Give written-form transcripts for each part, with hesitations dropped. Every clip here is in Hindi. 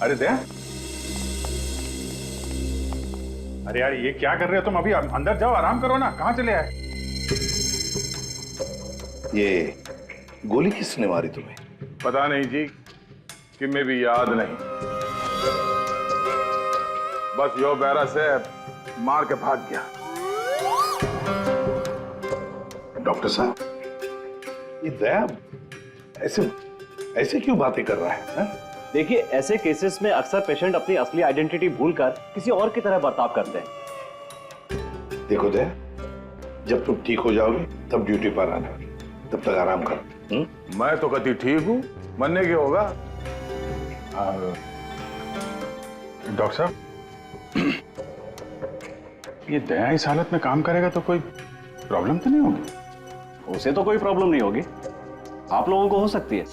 अरे दया, अरे यार ये क्या कर रहे हो तुम? अभी अंदर जाओ, आराम करो ना। कहाँ चले आए? ये गोली किसने मारी तुम्हें? पता नहीं जी, कि मैं भी याद नहीं। बस यो बैरा से मार के भाग गया। डॉक्टर साहब, ये दया ऐसे ऐसे क्यों बातें कर रहा है? देखिए, ऐसे केसेस में अक्सर पेशेंट अपनी असली आइडेंटिटी भूलकर किसी और की तरह बर्ताव करते हैं। देखो दया, जब तुम ठीक हो जाओगे तब ड्यूटी पर आना, तब तक आराम करो। मैं तो कति ठीक हूं, मरने के होगा। डॉक्टर साहब, ये दया इस हालत में काम करेगा तो कोई प्रॉब्लम तो नहीं होगी? उसे तो कोई प्रॉब्लम नहीं होगी, आप लोगों को हो सकती है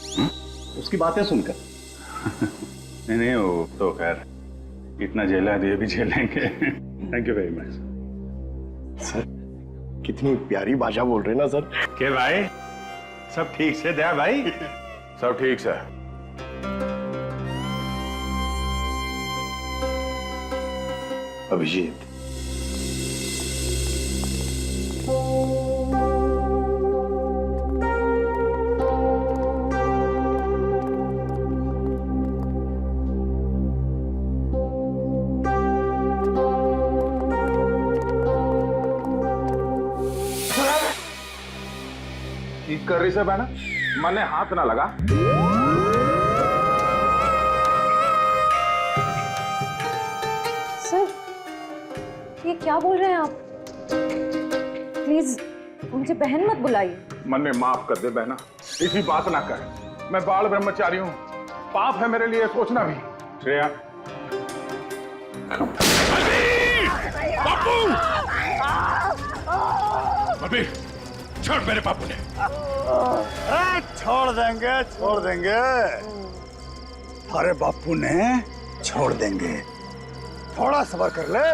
उसकी बातें सुनकर। नहीं नहीं, वो तो खैर इतना झेला है तो ये भी झेलेंगे। Thank you very much sir. कितनी प्यारी भाषा बोल रहे हैं ना सर। के भाई, सब ठीक से दया भाई? सब ठीक से। अभिजीत, ठीक कर रही से बहना, मने हाथ ना लगा। सर, ये क्या बोल रहे हैं आप? प्लीज मुझे बहन मत बुलाइए। मने माफ कर दे बहना, इसी बात ना कर। मैं बाल ब्रह्मचारी हूँ, पाप है मेरे लिए सोचना भी। श्रेया, अभी छोड़ मेरे बापू ने। छोड़ देंगे अरे बापू ने छोड़ देंगे। थोड़ा सब्र कर ले।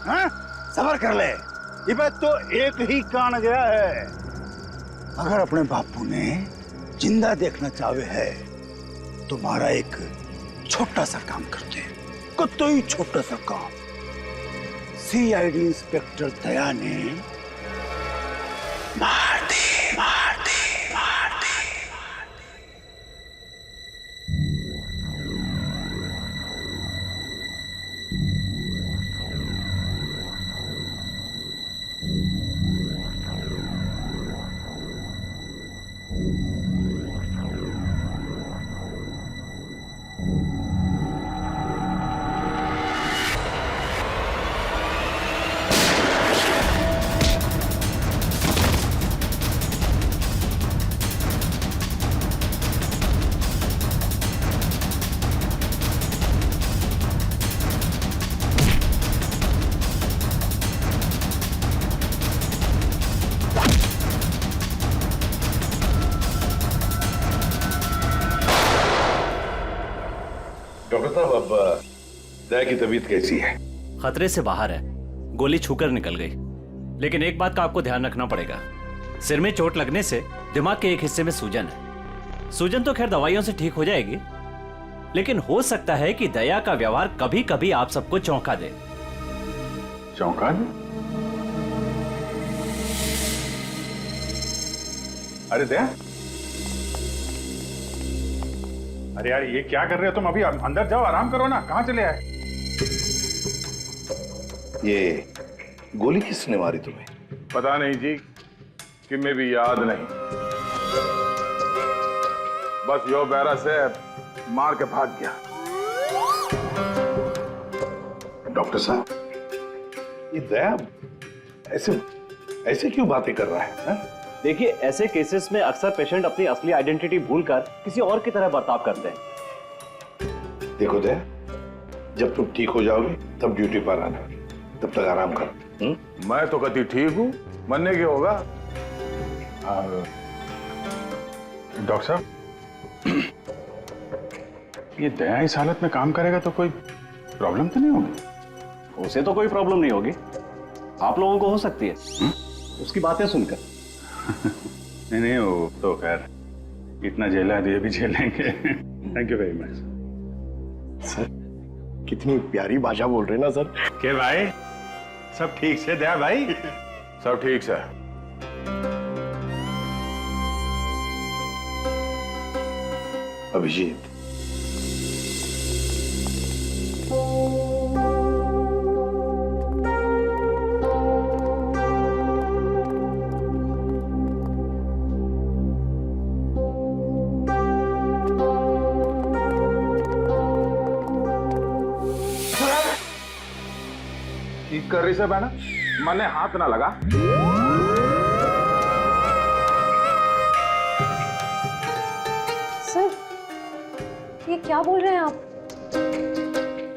हाँ? सब्र कर ले। ये बात तो एक ही कान गया है। अगर अपने बापू ने जिंदा देखना चाहे है, तुम्हारा एक छोटा सा काम करते, कोई छोटा सा काम। सीआईडी इंस्पेक्टर दया ने मार दे। डॉक्टर साहब, अब दया की तबीयत कैसी है? खतरे से बाहर है, गोली छूकर निकल गई। लेकिन एक बात का आपको ध्यान रखना पड़ेगा, सिर में चोट लगने से दिमाग के एक हिस्से में सूजन है। सूजन तो खैर दवाइयों से ठीक हो जाएगी, लेकिन हो सकता है कि दया का व्यवहार कभी कभी आप सबको चौंका दे। चौंका दे? अरे दया, अरे यार ये क्या कर रहे हो तुम? अभी अंदर जाओ, आराम करो ना। कहाँ चले आए? ये गोली किसने मारी तुम्हें? पता नहीं जी, कि मैं भी याद नहीं। बस यो बैरा से मार के भाग गया। डॉक्टर साहब, ये दया ऐसे ऐसे क्यों बातें कर रहा है? देखिए, ऐसे केसेस में अक्सर पेशेंट अपनी असली आइडेंटिटी भूलकर किसी और की तरह बर्ताव करते हैं। देखो दया, जब तुम ठीक हो जाओगे तब ड्यूटी पर आना, तब तक आराम करो। मैं तो कति ठीक हूं, मरने के होगा। डॉक्टर साहब, ये दया इस हालत में काम करेगा तो कोई प्रॉब्लम तो नहीं होगी? उसे तो कोई प्रॉब्लम नहीं होगी, आप लोगों को हो सकती है उसकी बातें सुनकर। नहीं नहीं, वो तो खैर इतना झेला है तो ये भी झेलेंगे। Thank you very much. Sir कितनी प्यारी भाषा बोल रहे हैं ना सर। के भाई सब ठीक से दया भाई? सब ठीक से। अभिजीत, ठीक कर रही से बहना, मने हाथ ना लगा। सर ये क्या बोल रहे हैं आप?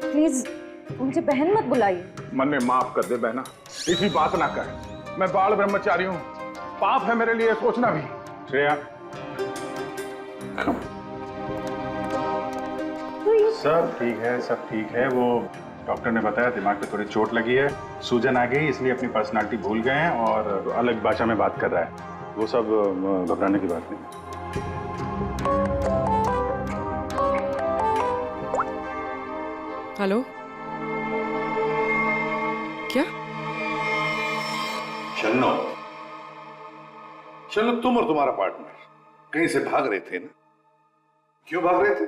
प्लीज मुझे बहन मत बुलाइए। मने माफ कर दे बहना, इसी बात ना कर। मैं बाल ब्रह्मचारी हूँ, पाप है मेरे लिए सोचना भी। श्रेया, सब ठीक है, सब ठीक है। वो डॉक्टर ने बताया दिमाग पे थोड़ी चोट लगी है, सूजन आ गई, इसलिए अपनी पर्सनालिटी भूल गए हैं और अलग भाषा में बात कर रहा है। वो सब घबराने की बात नहीं। हेलो, क्या? शन्नो, शन्नो तुम और तुम्हारा पार्टनर कहीं से भाग रहे थे ना? क्यों भाग रहे थे?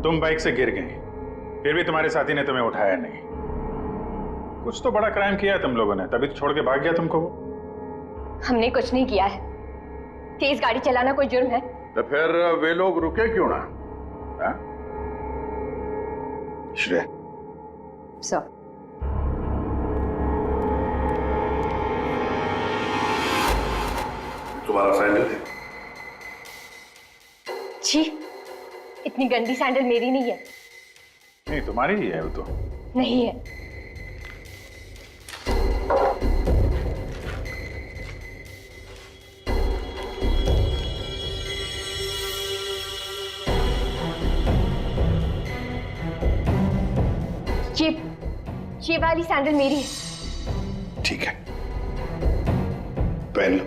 तुम बाइक से गिर गए, फिर भी तुम्हारे साथी ने तुम्हें उठाया नहीं। कुछ तो बड़ा क्राइम किया है तुम लोगों ने, तभी तो छोड़ के भाग गया तुमको वो। हमने कुछ नहीं किया है। तेज गाड़ी चलाना कोई जुर्म है? तो फिर वे लोग रुके क्यों ना? हा? श्रेया, सर तुम्हारा सैंडल है? छी, इतनी गंदी सैंडल मेरी नहीं है। नहीं, तुम्हारी ही है वो तो। नहीं है। ये वाली सैंडल मेरी है। ठीक है, पहन लो।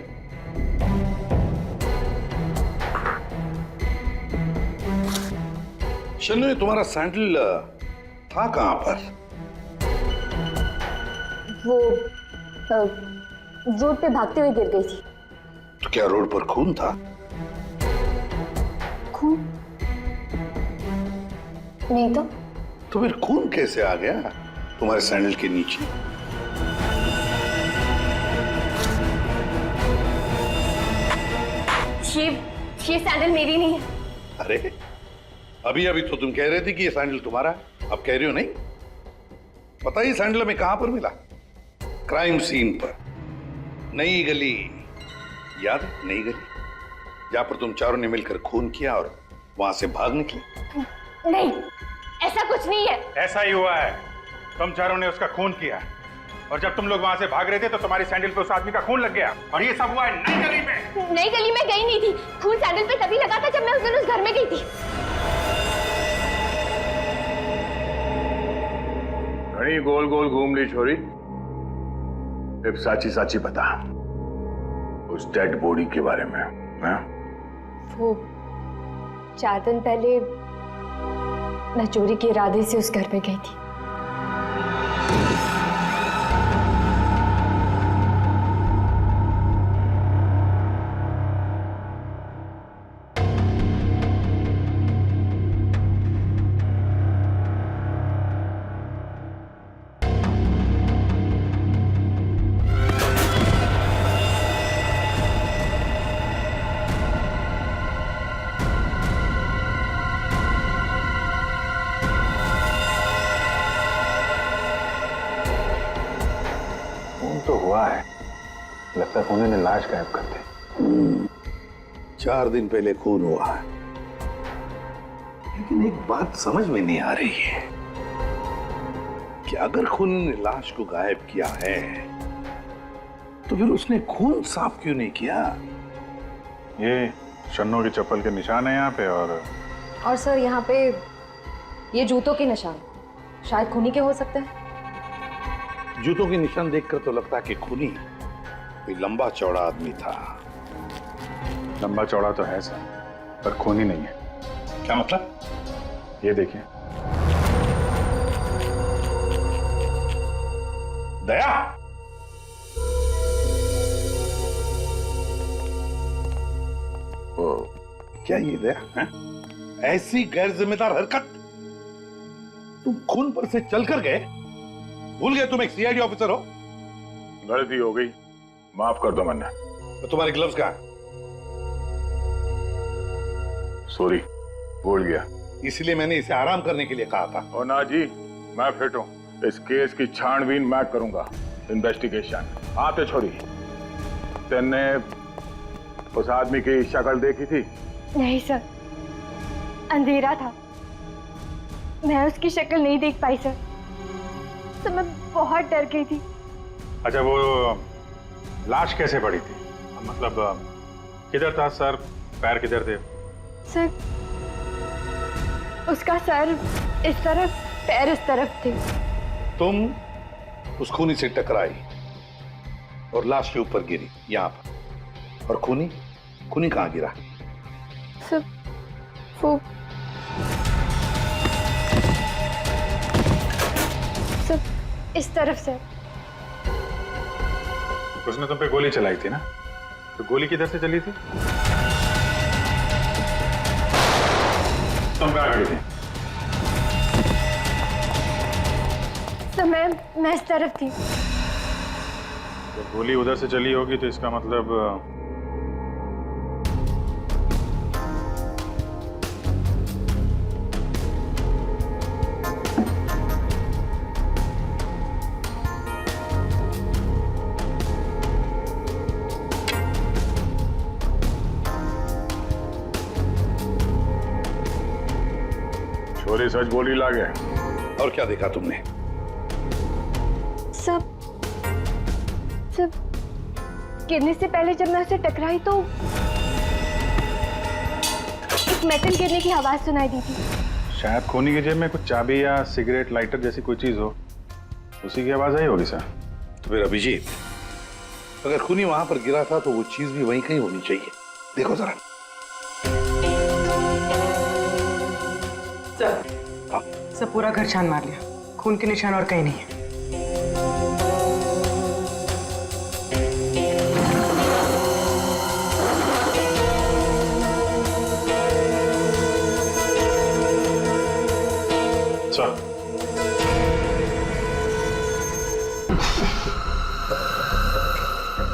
शन्नो, ये तुम्हारा सैंडल था कहां पर? वो रोड पे भागते हुए गिर गई थी। तो क्या रोड पर खून था? खून? नहीं तो फिर खून कैसे आ गया तुम्हारे सैंडल के नीचे? ये सैंडल मेरी नहीं है। अरे अभी अभी तो तुम कह रहे थे कि ये सैंडल तुम्हारा है, अब कह रहे हो नहीं? बताइए सैंडल में कहां पर मिला? क्राइम सीन पर, नई गली, याद है? नई गली, जहां पर तुम चारों ने मिलकर खून किया और वहां से भाग निकले। नहीं, ऐसा कुछ नहीं है। ऐसा ही हुआ है, तुम चारों ने उसका खून किया और जब तुम लोग वहां से भाग रहे थे तो तुम्हारी सैंडल पे उस आदमी का खून लग गया और ये सब हुआ है नई गली में। नई गली में गई नहीं थी, खून सैंडल पे तभी लगा था जब मैं उस दिन उस घर में गई थी। घड़ी गोल गोल घूम ली छोरी, अब साची साची बता उस डेड बॉडी के बारे में। हाँ? वो 4 दिन पहले मैं चोरी के इरादे से उस घर में गई थी। तो हुआ है, लगता है खून ने लाश गायब कर दी। 4 दिन पहले खून हुआ है, लेकिन एक बात समझ में नहीं आ रही है कि अगर खून ने लाश को गायब किया है तो फिर उसने खून साफ क्यों नहीं किया? ये शन्नो की चप्पल के निशान है यहाँ पे और सर यहाँ पे ये जूतों के निशान शायद खूनी के हो सकते हैं। जूतों के निशान देखकर तो लगता है कि खूनी कोई लंबा चौड़ा आदमी था। लंबा चौड़ा तो है सर, पर खूनी नहीं है। क्या मतलब? ये देखिए। दया, वो क्या ये दया है? ऐसी गैर जिम्मेदार हरकत? तुम खून पर से चलकर गए, भूल गए तुम एक सीआईडी ऑफिसर हो? गलती हो गई, माफ कर दो मन्ना। तो तुम्हारे ग्लव्स कहाँ? सॉरी, भूल गया। इसलिए मैंने इसे आराम करने के लिए कहा था। और ना जी, मैं फिट हूँ। इस केस की छानबीन मैं करूंगा, इन्वेस्टिगेशन। आते छोड़ी, तेने उस आदमी की शक्ल देखी थी? नहीं सर, अंधेरा था, मैं उसकी शक्ल नहीं देख पाई सर। तो मैं बहुत डर गई थी। अच्छा, वो लाश कैसे पड़ी थी? मतलब किधर था सर, पैर किधर थे? सर, उसका सर इस तरफ, पैर इस तरफ थे। तुम उस खूनी से टकराई और लाश के ऊपर गिरी यहाँ पर। और खूनी कहाँ गिरा? सर, वो सर इस तरफ सर। उसने तुम पे गोली चलाई थी ना? तो गोली किधर से चली थी? तुम कहाँ खड़ी थी? सर मैं इस तरफ थी। तो गोली उधर से चली होगी तो इसका मतलब छोरी सच बोली लागे। और क्या देखा तुमने? सब गिरने से पहले जब मैं उसे टकराई तो एक मेटल गिरने की आवाज सुनाई दी थी। शायद खूनी की जेब में कुछ चाबी या सिगरेट लाइटर जैसी कोई चीज हो, उसी की आवाज आई होगी सर। तो फिर अभिजीत, अगर खूनी वहां पर गिरा था तो वो चीज भी वहीं कहीं होनी चाहिए। देखो जरा। सब पूरा घर छान मार लिया, खून के निशान और कहीं नहीं है। सर,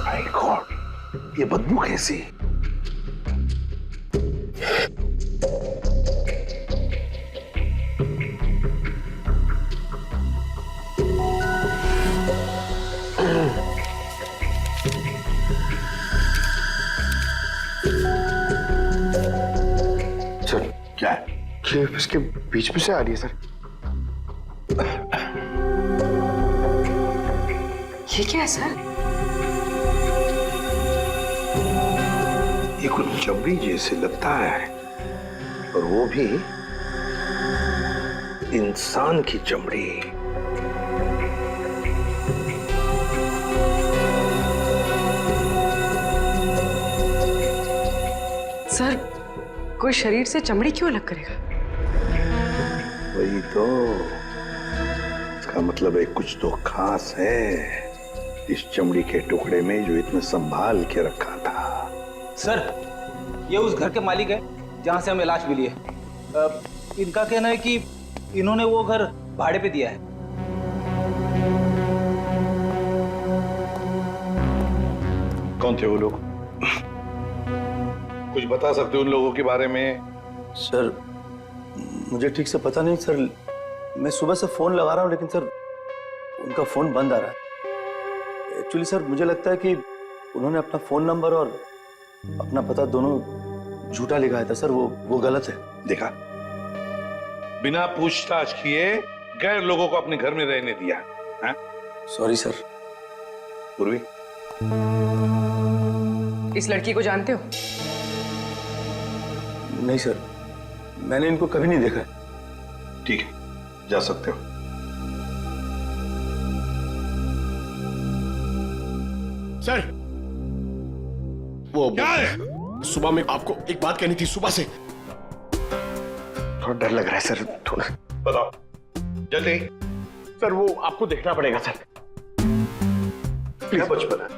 माय गॉड, ये बदबू कैसी? सर, क्या है? ये इसके बीच में से आ रही है सर। ये क्या है सर? ये कुछ चमड़ी जैसे लगता है, और वो भी इंसान की चमड़ी। सर, कोई शरीर से चमड़ी क्यों अलग करेगा? वही तो, इसका मतलब है कुछ तो खास है इस चमड़ी के टुकड़े में जो इतना संभाल के रखा था। सर, ये उस घर के मालिक है जहां से हमें लाश मिली है। इनका कहना है कि इन्होंने वो घर भाड़े पे दिया है। कौन थे वो लोग? कुछ बता सकते हो उन लोगों के बारे में? सर, मुझे ठीक से पता नहीं सर। मैं सुबह से फोन लगा रहा हूँ लेकिन सर उनका फोन बंद आ रहा है। एक्चुअली सर मुझे लगता है कि उन्होंने अपना फोन नंबर और अपना पता दोनों झूठा लिखा था सर। वो गलत है। देखा, बिना पूछताछ किए गैर लोगों को अपने घर में रहने दिया। Sorry sir. पूर्वी, इस लड़की को जानते हो? नहीं सर, मैंने इनको कभी नहीं देखा। ठीक है, जा सकते हो। सर, वो क्या है? सुबह में आपको एक बात कहनी थी। सुबह से थोड़ा डर लग रहा है सर, थोड़ा। बताओ जल्दी। सर वो आपको देखना पड़ेगा सर। क्या बचपन है?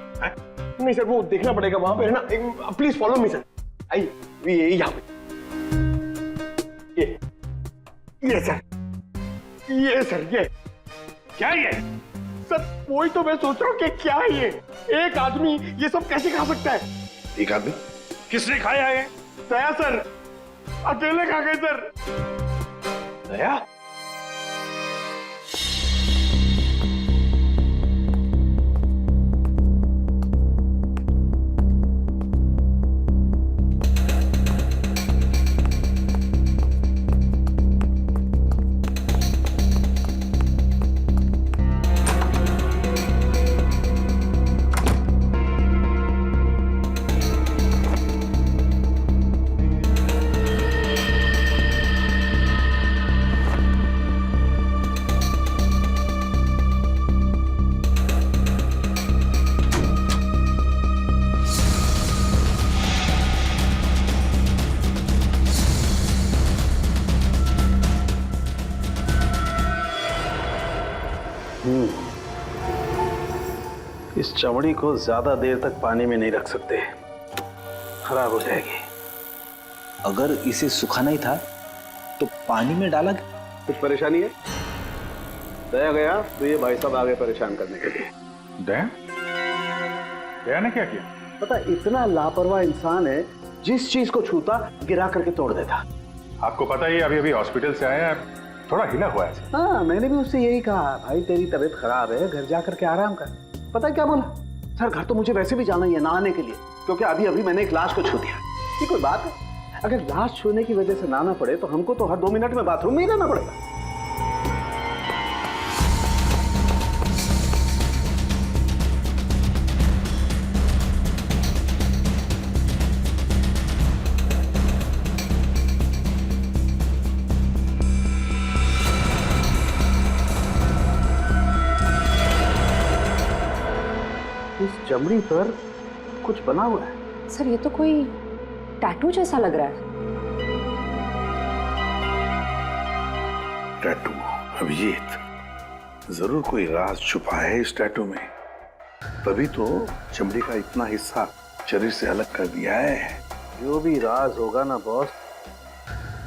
नहीं सर, वो देखना पड़ेगा वहां पे है ना। Please follow me sir. आइए, ये यहाँ पे, ये सर, ये सर, ये क्या ये? सर वही तो मैं सोच रहा हूँ कि क्या है ये। एक आदमी ये सब कैसे खा सकता है? एक आदमी? किसने खाया है? दया सर, अकेले खा गए सर। दया? इस चमड़ी को ज्यादा देर तक पानी में नहीं रख सकते, खराब हो जाएगी। अगर इसे सुखाना ही था तो पानी में डाला गया। कुछ परेशानी है? दया गया तो ये भाई साहब आगे परेशान करने के लिए। दया? दया ने क्या किया? पता, इतना लापरवाह इंसान है, जिस चीज को छूता गिरा करके तोड़ देता। आपको पता ही अभी अभी हॉस्पिटल से आया है, थोड़ा हिला हुआ है। हाँ, मैंने भी उससे यही कहा, भाई तेरी तबीयत खराब है, घर जा करके आराम कर। पता है क्या बोला? सर घर तो मुझे वैसे भी जाना ही है नहाने के लिए, क्योंकि अभी अभी मैंने एक लाश को छू दिया। ये कोई बात है? अगर लाश छूने की वजह से नहाना पड़े तो हमको तो हर 2 मिनट में बाथरूम में ही रहना पड़ेगा। इस चमड़ी पर कुछ बना हुआ है। सर ये तो कोई टैटू जैसा लग रहा है। टैटू? अभिजीत, जरूर कोई राज छुपा है इस टैटू में, तभी तो चमड़ी का इतना हिस्सा शरीर से अलग कर दिया है। जो भी राज होगा ना बॉस,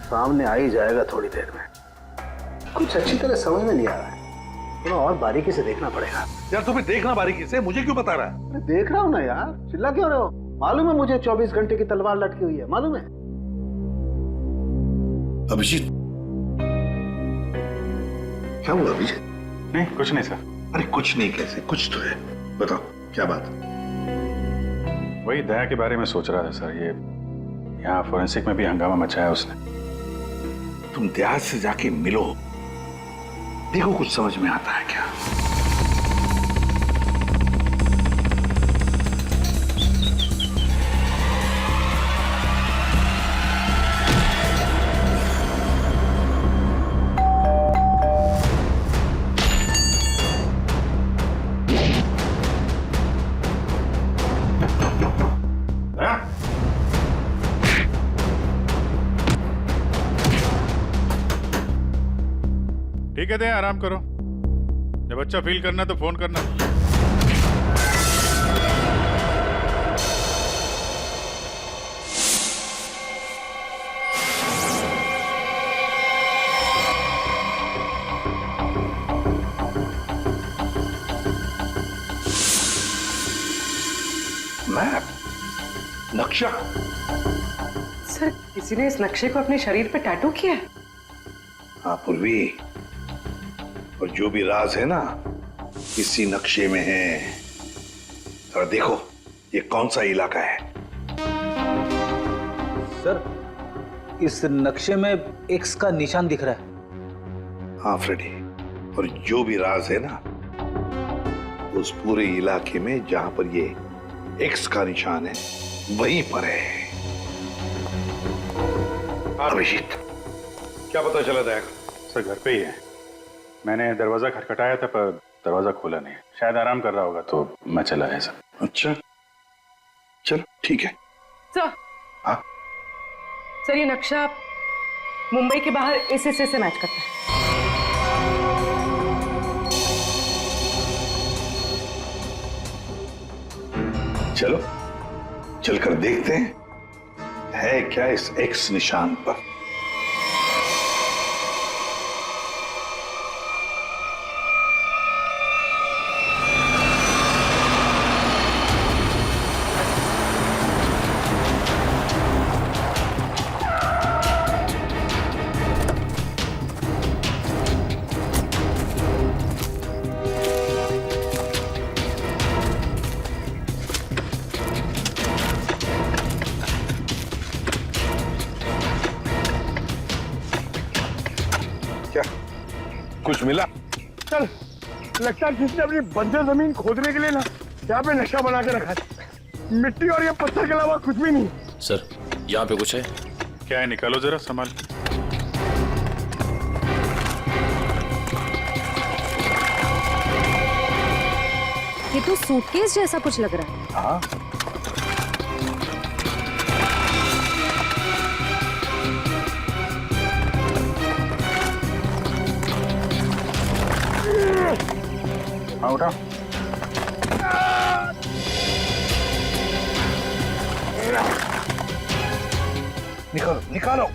सामने आ ही जाएगा थोड़ी देर में। कुछ अच्छी तरह समझ में नहीं आ रहा है, थोड़ा और बारीकी से देखना पड़ेगा। यार तुम्हें देखना बारीकी से, मुझे क्यों बता रहा है? अरे देख रहा हूं ना यार, चिल्ला क्यों रहे हो? मालूम है मुझे 24 घंटे की तलवार लटकी हुई है, मालूम है। अभिजीत, क्या हुआ अभिजीत? नहीं कुछ नहीं सर। अरे कुछ नहीं कैसे? कुछ तो है, बताओ क्या बात? वही दया के बारे में सोच रहा था सर। ये यहाँ फोरेंसिक में भी हंगामा मचाया उसने। तुम दया से जाके मिलो, देखो कुछ समझ में आता है क्या। ठीक है दया, आराम करो। जब अच्छा फील करना तो फोन करना। मैप? नक्शा? सर किसी ने इस नक्शे को अपने शरीर पे टैटू किया है? हाँ पूर्वी, और जो भी राज है ना इसी नक्शे में है। और देखो ये कौन सा इलाका है। सर इस नक्शे में एक्स का निशान दिख रहा है। हाँ फ्रेडी, और जो भी राज है ना उस पूरे इलाके में जहां पर ये एक्स का निशान है वहीं पर है। अभिजीत, क्या पता चला दया? सर घर पे ही है। मैंने दरवाजा खटखटाया था पर दरवाजा खोला नहीं, शायद आराम कर रहा होगा तो मैं चला आया सर। अच्छा चलो ठीक है। सर, हाँ सर ये नक्शा मुंबई के बाहर इस हिस्से से मैच करता है। चलो चलकर देखते हैं है क्या इस एक्स निशान पर। क्या कुछ मिला? चल, लगता है किसने अपनी बंजर जमीन खोदने के लिए ना यहाँ पे नक्शा बना के रखा है। मिट्टी और ये पत्थर के अलावा कुछ भी नहीं। सर यहाँ पे कुछ है? क्या है, निकालो जरा संभाल। ये तो सूटकेस जैसा कुछ लग रहा है। हाँ हाँ उठा। निकालो निकालो।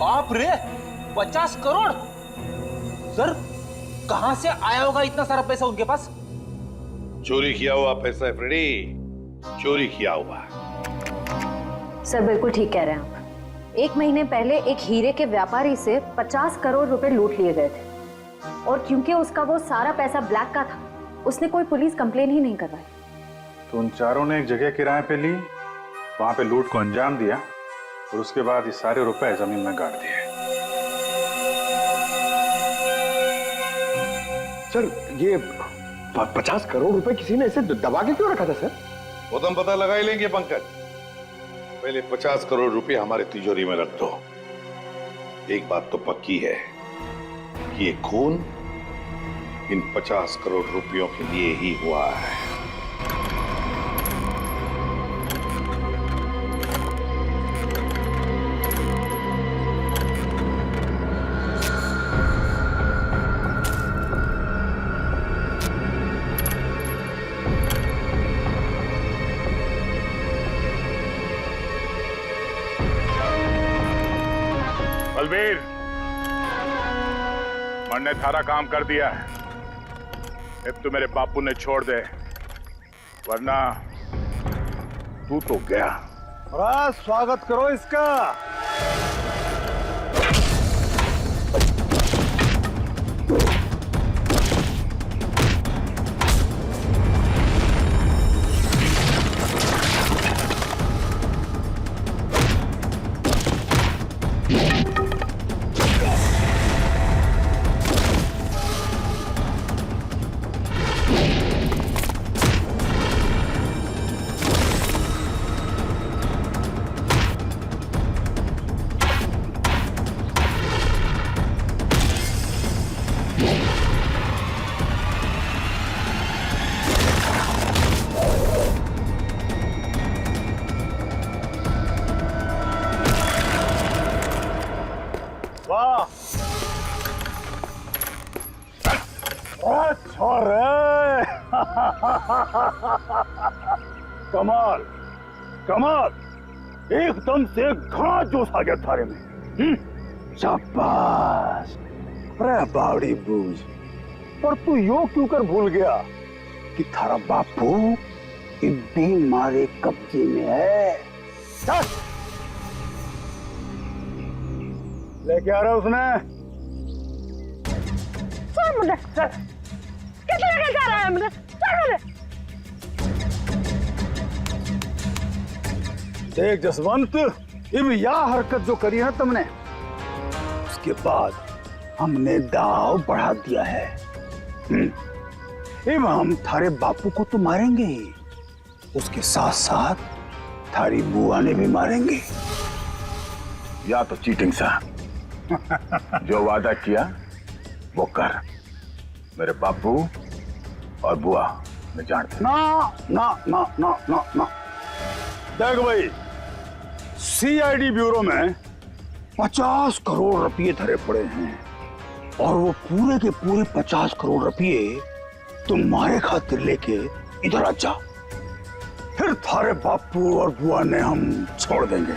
बाप रे, 50 करोड़। सर कहां से आया होगा इतना सारा पैसा उनके पास? चोरी किया हुआ पैसा है फ्रेडी, चोरी किया हुआ। सर बिल्कुल ठीक कह रहे हैं आप। 1 महीने पहले एक हीरे के व्यापारी से 50 करोड़ रुपए लूट लिए गए थे, और क्योंकि उसका वो सारा पैसा ब्लैक का था, उसने कोई पुलिस कंप्लेन ही नहीं करवाई। तो उन चारों ने एक जगह किराए पे ली, वहां पे लूट को अंजाम दिया, और उसके बाद ये सारे रुपए जमीन में गाड़ दिए। सर ये 50 करोड़ रुपए किसी ने ऐसे दबा के क्यों रखा था सर? वो तो हम पता लगा ही लेंगे पंकज। पहले 50 करोड़ रुपए हमारे तिजोरी में रख दो। एक बात तो पक्की है कि ये खून इन 50 करोड़ रुपयों के लिए ही हुआ है। बलबीर, मन ने थारा काम कर दिया है। अब तो मेरे बापू ने छोड़ दे, वरना तू तो गया। बड़ा स्वागत करो इसका। कमाल कमाल, एकदम से घना जोश आ गया थारे में। शाबाश। अरे बावड़ी बूझ, पर तू यो क्यों कर भूल गया कि थारा बापू इब्बी मारे कब्जे में है। चल लेके आ रहा उसने। कितने लेके जा रहा है मुझे? देख जसवंत, इब यह हरकत जो करी है तुमने, उसके बाद हमने दाव बढ़ा दिया है। इब हम थारे बापू को तो मारेंगे ही, उसके साथ साथ थारी बुआ ने भी मारेंगे। या तो चीटिंग सा जो वादा किया वो कर। मेरे बापू और बुआ मैं जानते। ना ना ना ना ना ना, देख भाई, सीआईडी ब्यूरो में 50 करोड़ रुपए धरे पड़े हैं और वो पूरे के पूरे 50 करोड़ रुपए तुम्हारे खातिर लेके इधर आ जा, फिर थारे बापू और बुआ ने हम छोड़ देंगे।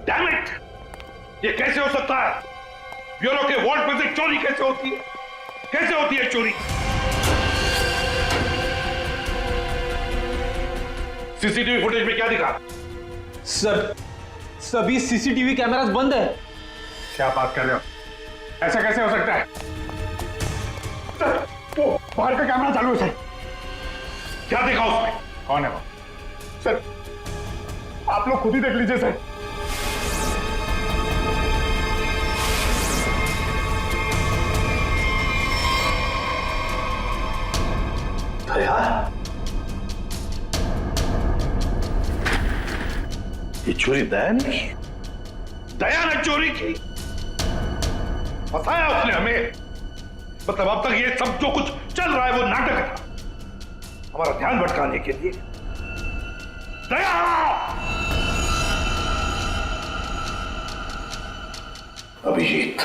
Damn it! ये कैसे हो सकता है? ब्यूरो के वॉल्ट में से चोरी कैसे होती है? कैसे होती है चोरी? सीसीटीवी फुटेज में क्या दिखा? सर, सभी सीसीटीवी कैमरास बंद है। क्या बात कर रहे हो? ऐसा कैसे हो सकता है? सर, वो बाहर का कैमरा चालू है सर। क्या देखा उसमें? कौन है वो? सर, आप लोग खुद ही देख लीजिए सर। यार, ये चोरी दया ने की? दया ने चोरी की? फंसाया उसने हमें। मतलब अब तक ये सब जो कुछ चल रहा है वो नाटक था, हमारा ध्यान भटकाने के लिए। दया! अभिजीत,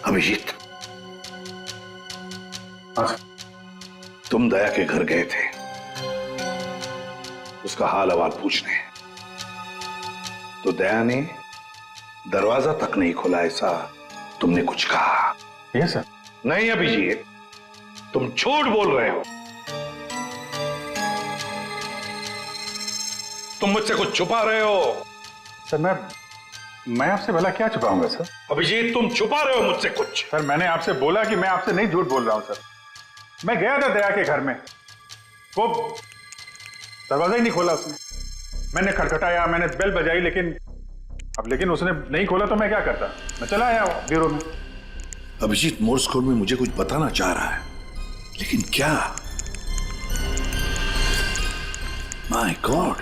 अभिजीत, तुम दया के घर गए थे उसका हाल अहवाल पूछने, तो दया ने दरवाजा तक नहीं खोला, ऐसा तुमने कुछ कहा? Yes sir. नहीं अभिजीत, तुम झूठ बोल रहे हो। तुम मुझसे कुछ छुपा रहे हो। सर मैं आपसे भला क्या छुपाऊंगा सर? अभिजीत, तुम छुपा रहे हो मुझसे कुछ। सर मैंने आपसे बोला कि मैं आपसे नहीं झूठ बोल रहा हूं सर। मैं गया था दया के घर में, वो दरवाजा ही नहीं खोला उसने। मैंने खटखटाया, मैंने बेल बजाई, लेकिन उसने नहीं खोला तो मैं क्या करता? मैं चला आया ब्यूरो में। अभिजीत मोर्स कोड में मुझे कुछ बताना चाह रहा है, लेकिन क्या? माय गॉड,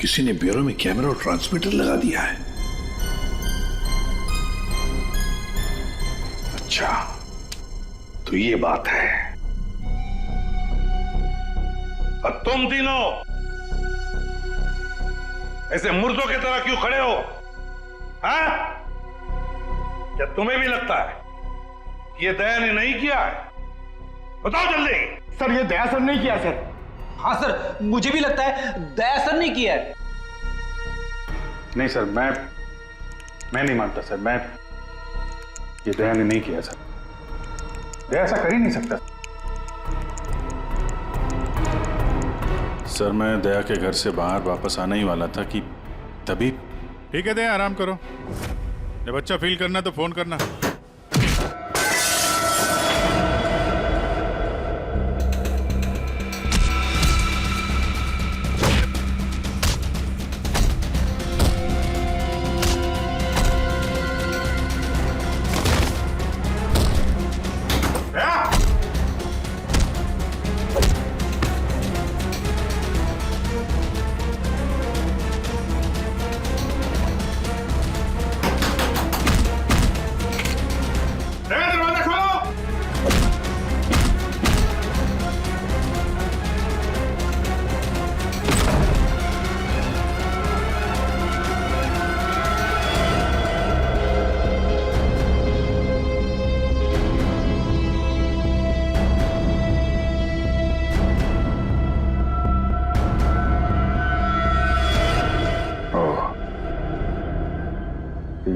किसी ने ब्यूरो में कैमरा और ट्रांसमीटर लगा दिया है। अच्छा, तो ये बात है। और तुम तीनों ऐसे मुर्दों की तरह क्यों खड़े हो? हाँ? क्या तुम्हें भी लगता है कि ये दया ने नहीं किया है? बताओ जल्दी। सर, ये दया सर नहीं किया सर। हाँ सर, मुझे भी लगता है दया सर ने किया है। नहीं सर, मैं नहीं मानता सर। ये दया ने नहीं किया सर। दया ऐसा कर ही नहीं सकता सर। मैं दया के घर से बाहर वापस आने ही वाला था कि तभी। ठीक है दया, आराम करो। जब अच्छा फील करना तो फोन करना।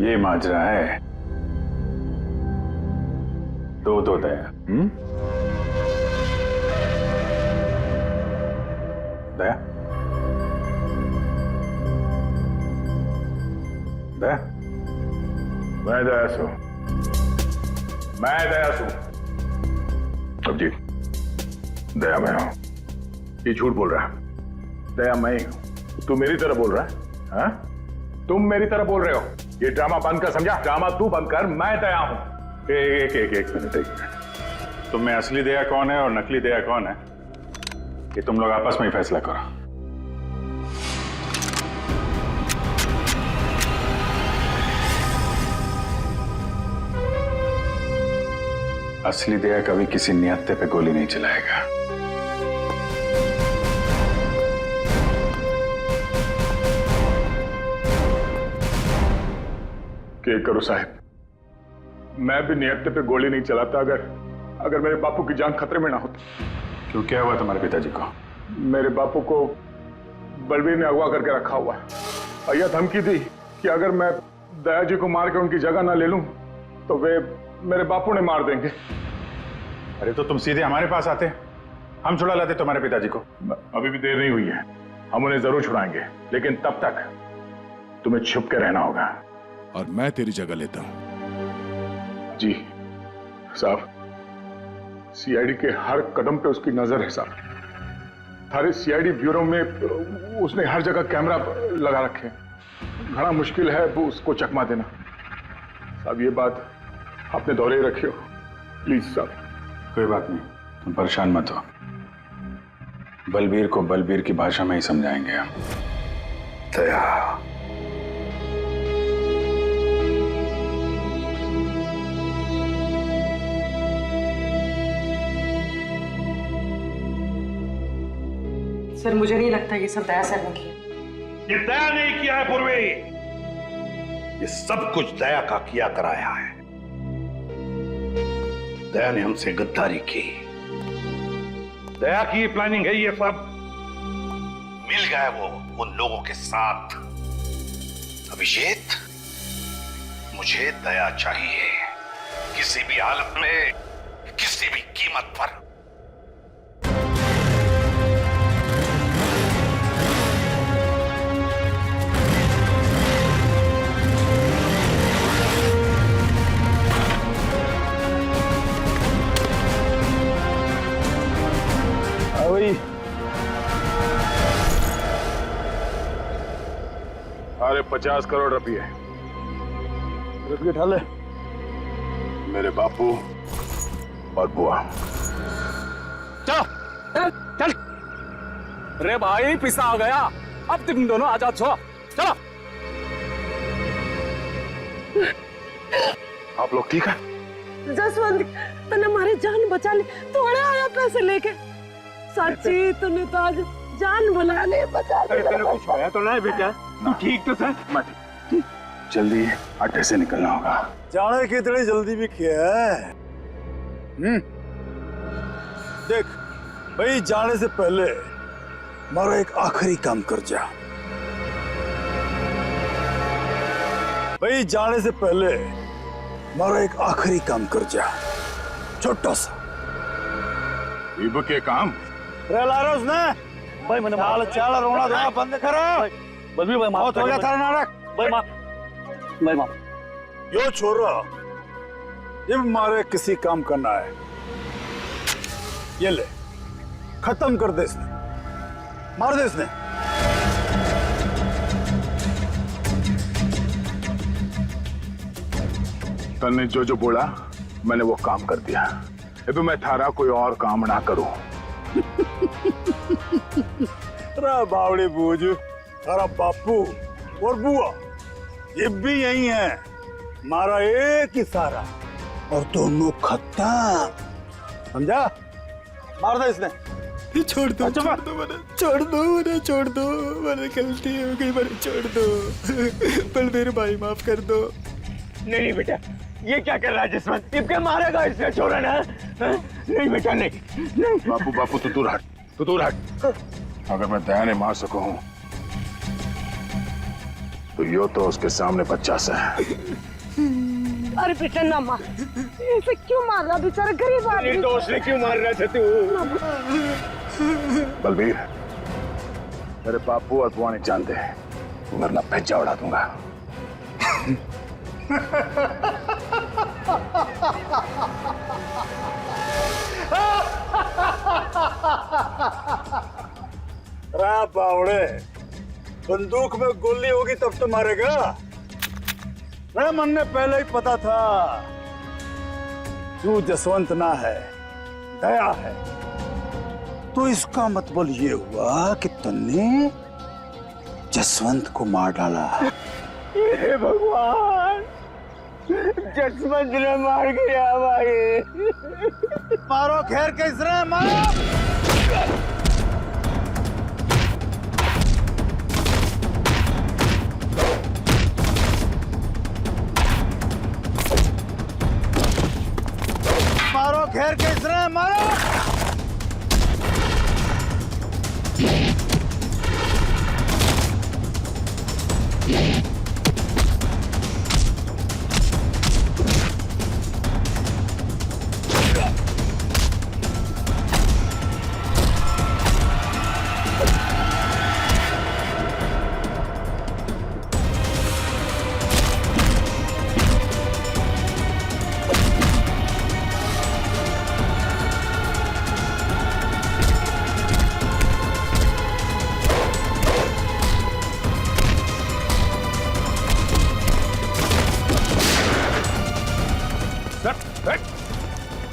ये माजरा है। दो दया। दया, दया, मैं दया सू। अब जी, दया मैं हूं। ये झूठ बोल रहा है। दया मैं ही हूं। तू मेरी तरह बोल रहा है? हाँ? तुम मेरी तरह बोल रहे हो। ये ड्रामा बंद कर, समझा? ड्रामा तू बंद कर। मैं दया हूं। एक मिनट। तुम में असली दया कौन है और नकली दया कौन है, ये तुम लोग आपस में ही फैसला करो। असली दया कभी किसी निहत्थे पे गोली नहीं चलाएगा। के करो साहब, मैं भी नियत पे गोली नहीं चलाता अगर मेरे बापू की जान खतरे में ना होती। क्यों, क्या हुआ तुम्हारे पिताजी को? मेरे बापू को बलबीर ने अगवा करके रखा हुआ है और यह धमकी दी कि अगर मैं दया जी को मार के उनकी जगह ना ले लूं तो वे मेरे बापू ने मार देंगे। अरे तो तुम सीधे हमारे पास आते, हम छुड़ा लाते तुम्हारे पिताजी को। अभी भी देर नहीं हुई है, हम उन्हें जरूर छुड़ाएंगे, लेकिन तब तक तुम्हें छुप के रहना होगा। और मैं तेरी जगह लेता हूं। जी साहब, सीआईडी के हर कदम पे उसकी नजर है साहब। हर सीआईडी ब्यूरो में उसने हर जगह कैमरा लगा रखे हैं। बड़ा मुश्किल है वो उसको चकमा देना। साहब ये बात अपने दौरे ही रखियो प्लीज साहब। कोई बात नहीं, तुम परेशान मत हो। बलबीर को बलबीर की भाषा में ही समझाएंगे हम। दया, सर मुझे नहीं लगता ये सब दया सर ने किया। ये दया नहीं किया है पूर्वी, ये सब कुछ दया का किया कराया है। दया ने हमसे गद्दारी की, दया की प्लानिंग है ये सब। मिल गए वो उन लोगों के साथ। अभिषेक, मुझे दया चाहिए, किसी भी हालत में, किसी भी कीमत पर। अरे 50 करोड़ रुपये उठा ले। मेरे बापू और बुआ। चलो चल चल। अरे भाई पिसा आ गया, अब तुम दोनों आजाद छो। चलो। आप लोग ठीक है? जसवंत, तूने हमारी जान बचा ली, थोड़े आया पैसे लेके। सच्ची तूने तो आज जान बुला ले, बचा ले। तेरे कुछ होया तो नहीं बेटा? तू ठीक तो था? मत, जल्दी अड्डे से निकलना होगा। जाने की इतनी जल्दी भी किया है? देख भाई, जाने से पहले मारा एक आखिरी काम कर जा। भाई जाने से पहले मारा एक आखिरी काम कर जा, छोटा सा। इब के काम लारा उसने भाई मैंने माल चाल रोना धोना बंद करो। बलबीर भाई माफ हो गया थारा नाटक। भाई माफ, भाई माफ। यो छोरा, जब मारे किसी काम करना है, ये ले खत्म कर दे इसने, मार दे इसने। तन्ने जो जो बोला मैंने वो काम कर दिया। अभी मैं थारा कोई और काम ना करूं। बावड़े बूझ, तारा बापू और बुआ ये भी यही है, मारा एक ही सारा और दोनों खत्म, समझा? मार दे इसने। छोड़ दो, छोड़ दो मैंने, छोड़ दो मैंने, छोड़ दो मैंने, गलती हो गई मैंने, छोड़ दो। बलबीर भाई माफ कर दो। नहीं बेटा, ये क्या कर रहा है जसवंत? इब के मारेगा इसने, छोड़ा ना। नहीं बेटा नहीं। बापू बापू तू दूर हट, तू दूर हट। अगर मैं दया ने मार सकूं तो यो तो उसके सामने 50 है। अरे बेटा ना मार, इसे क्यों मार रहा? बेचारा गरीब आदमी। दोस्त ने क्यों मार रहा था तू? बलबीर, मेरे बापू और बुआ ने जानते हैं, वरना भेजा उड़ा दूंगा। बावड़े, बंदूक में गोली होगी तब तो मारेगा। मन ने पहले ही पता था तू जसवंत ना है, दया है तो इसका मतलब ये हुआ कि तुमने जसवंत को मार डाला। हे भगवान, जसवंत ने मार गया हमारे। मारो घेर के इसने मारो। मारो घेर के इसने मारो।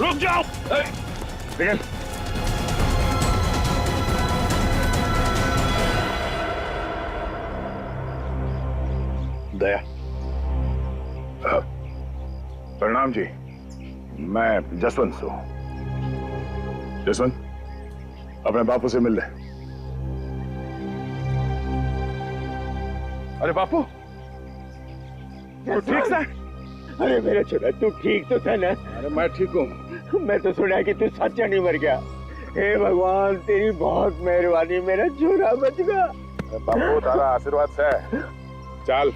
रुक जाओ। निकल। दया, प्रणाम जी, मैं जसवंत से हूं। जसवंत, अपने बापू से मिल ले। अरे बापू, तू ठीक सा? अरे मेरा छोटा, तू ठीक तो था ना? अरे मैं ठीक हूँ। मैं तो सुना कि तू सच्चा नहीं मर गया। हे भगवान, तेरी बहुत मेहरबानी, मेरा छोरा बच गया। बापू, तारा आशीर्वाद से चल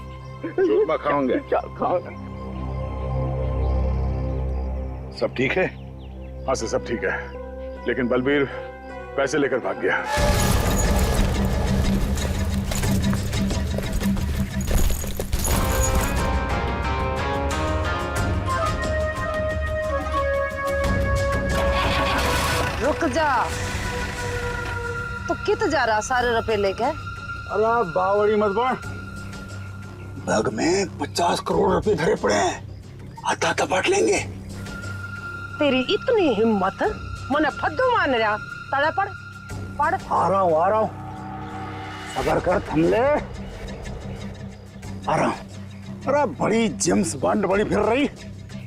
चूरमा खाओगे। खाओ। सब ठीक है? हाँ सर, सब ठीक है, लेकिन बलबीर पैसे लेकर भाग गया। रुक जा, तो कित जा रहा सारे रुपए लेके? अरे बावड़ी मत बढ़, बैग में 50 करोड़ रुपए भरे पड़े हैं, आता तो बांट लेंगे। तेरी इतनी हिम्मत, मने फद्दू मान रहा। तड़े पड़ पड़। आ रहा हूँ, सबर कर, थम ले। आ रहा हूँ। अरे बड़ी जेम्स बॉन्ड बड़ी फिर रही,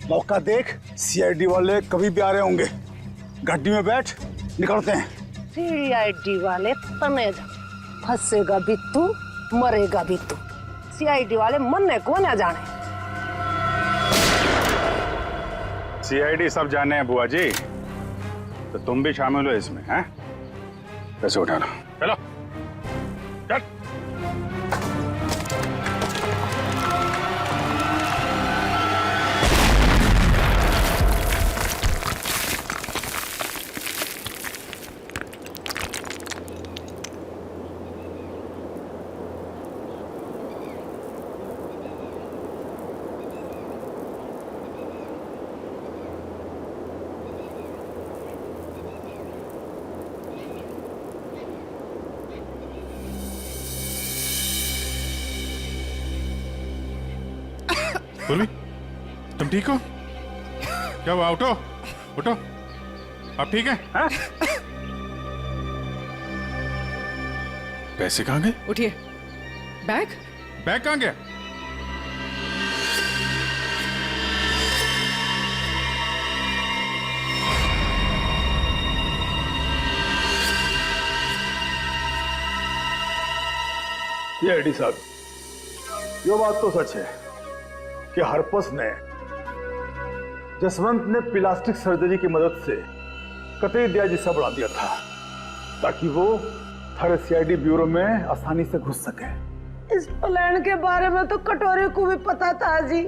मौका देख। सीआईडी वाले कभी भी आ रहे होंगे। गाड़ी में बैठ, निकलते हैं। सीआईडी वाले तने फंसेगा भी तू, मरेगा भी तू। सीआईडी वाले मरने को ना जाने। सीआईडी सब जाने हैं बुआ जी, तो तुम भी शामिल हो इसमें, हैं? पैसे उठाना। चलो चल। बोली, तुम ठीक हो? क्या हुआ? उठो उठो, आप ठीक हैं? हाँ? पैसे कहाँ गए? उठिए। बैग बैग कहाँ गया? सीआईडी साहब, ये बात तो सच है कि हरपस ने जसवंत ने प्लास्टिक सर्जरी की मदद से कतई दिया जिसा बढ़ा दिया था, ताकि वो थारे सीआईडी ब्यूरो में आसानी से घुस सके। इस प्लान के बारे में तो कटोरे को भी पता था जी।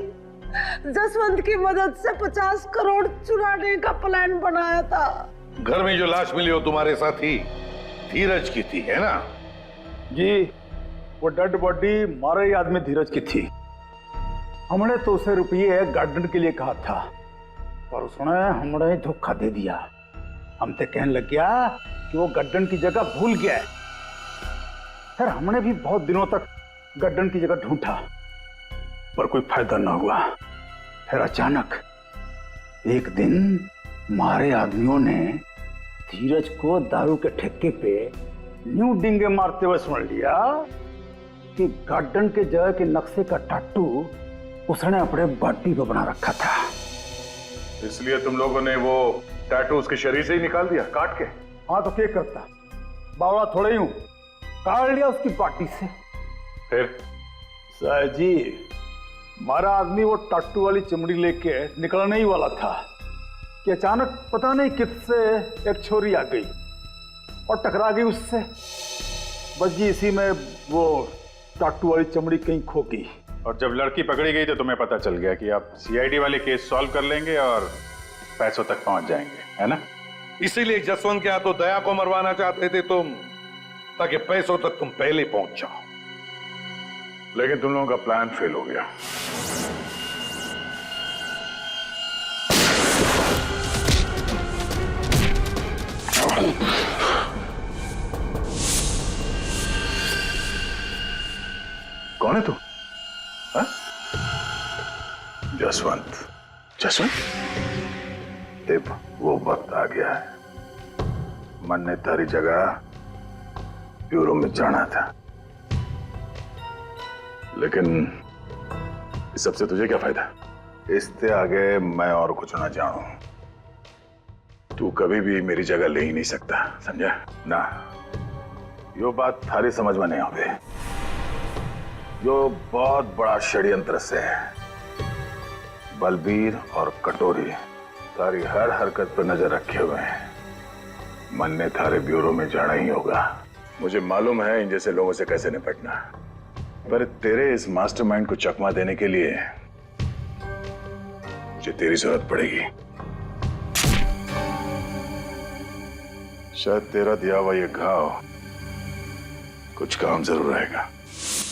जसवंत की मदद से 50 करोड़ चुराने का प्लान बनाया था। घर में जो लाश मिली हो तुम्हारे साथी धीरज की थी, है ना? जी, वो डेड बॉडी मारे ही आदमी धीरज की थी। हमने तो उसे रुपये गार्डन के लिए कहा था, पर उसने हमने धोखा दे दिया। हम तो कहने लग गया कि वो गड्ढन की जगह भूल गया है। फिर हमने भी बहुत दिनों तक गड्ढन की जगह ढूंढा, पर कोई फायदा ना हुआ। फिर अचानक एक दिन हमारे आदमियों ने धीरज को दारू के ठेके पे न्यू डिंगे मारते हुए सुन लिया कि गार्डन के जगह के नक्शे का टाटू उसने अपने बॉडी पे बना रखा था। इसलिए तुम लोगों ने वो टैटू उसके शरीर से ही निकाल दिया काट के? हाँ तो क्या करता, बावड़ा थोड़े ही हूं, काट लिया उसकी बॉडी से। फिर साहब जी, हमारा आदमी वो टाटू वाली चमड़ी लेके निकलने ही वाला था कि अचानक पता नहीं किससे एक छोरी आ गई और टकरा गई उससे। बस जी इसी में वो टाटू वाली चमड़ी कहीं खो गई। और जब लड़की पकड़ी गई तो तुम्हें पता चल गया कि आप सीआईडी वाले केस सॉल्व कर लेंगे और पैसों तक पहुंच जाएंगे, है ना? इसीलिए जसवंत के हाथों दया को मरवाना चाहते थे तुम, ताकि पैसों तक तुम पहले पहुंच जाओ। लेकिन तुम लोगों का प्लान फेल हो गया। कौन है तू? हाँ? जसवंत। जसवंत? देव, वो वक्त आ गया है। मन ने तारी जगह ब्यूरो में जाना था। लेकिन इस सबसे तुझे क्या फायदा? इससे आगे मैं और कुछ ना जानूं। तू कभी भी मेरी जगह ले ही नहीं सकता, समझा ना? यो बात थारी समझ में नहीं आवे। यो बहुत बड़ा षड्यंत्र से है। बलबीर और कटोरी तारी हर हरकत पर नजर रखे हुए हैं। मन ने थारे ब्यूरो में जाना ही होगा। मुझे मालूम है इन जैसे लोगों से कैसे निपटना, पर तेरे इस मास्टरमाइंड को चकमा देने के लिए मुझे तेरी जरूरत पड़ेगी। शायद तेरा दिया हुआ ये घाव कुछ काम जरूर आएगा।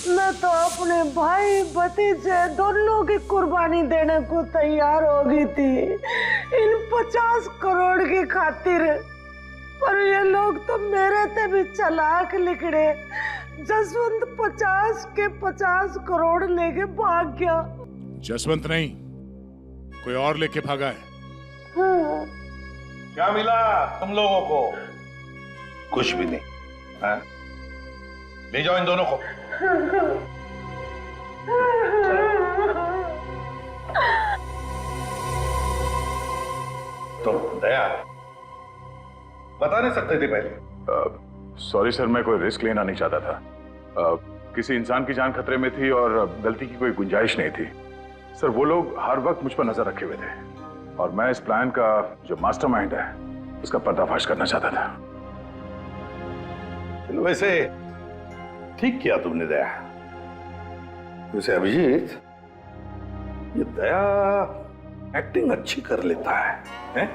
मैं तो अपने भाई भतीजे दोनों की कुर्बानी देने को तैयार हो गई थी इन 50 करोड़ की खातिर, पर ये लोग तो मेरे से भी चालाक निकले। जसवंत 50 के 50 करोड़ लेके भाग गया। जसवंत नहीं, कोई और लेके भागा है। हाँ। क्या मिला तुम लोगों को? कुछ भी नहीं। हाँ? ले जाओ इन दोनों को। तो दया बता नहीं सकते थे पहले? सॉरी सर, मैं कोई रिस्क लेना नहीं चाहता था। किसी इंसान की जान खतरे में थी और गलती की कोई गुंजाइश नहीं थी। सर वो लोग हर वक्त मुझ पर नजर रखे हुए थे और मैं इस प्लान का जो मास्टरमाइंड है उसका पर्दाफाश करना चाहता था। वैसे ठीक किया तुमने दया। वैसे अभिजीत, ये दया एक्टिंग अच्छी कर लेता है, हैं?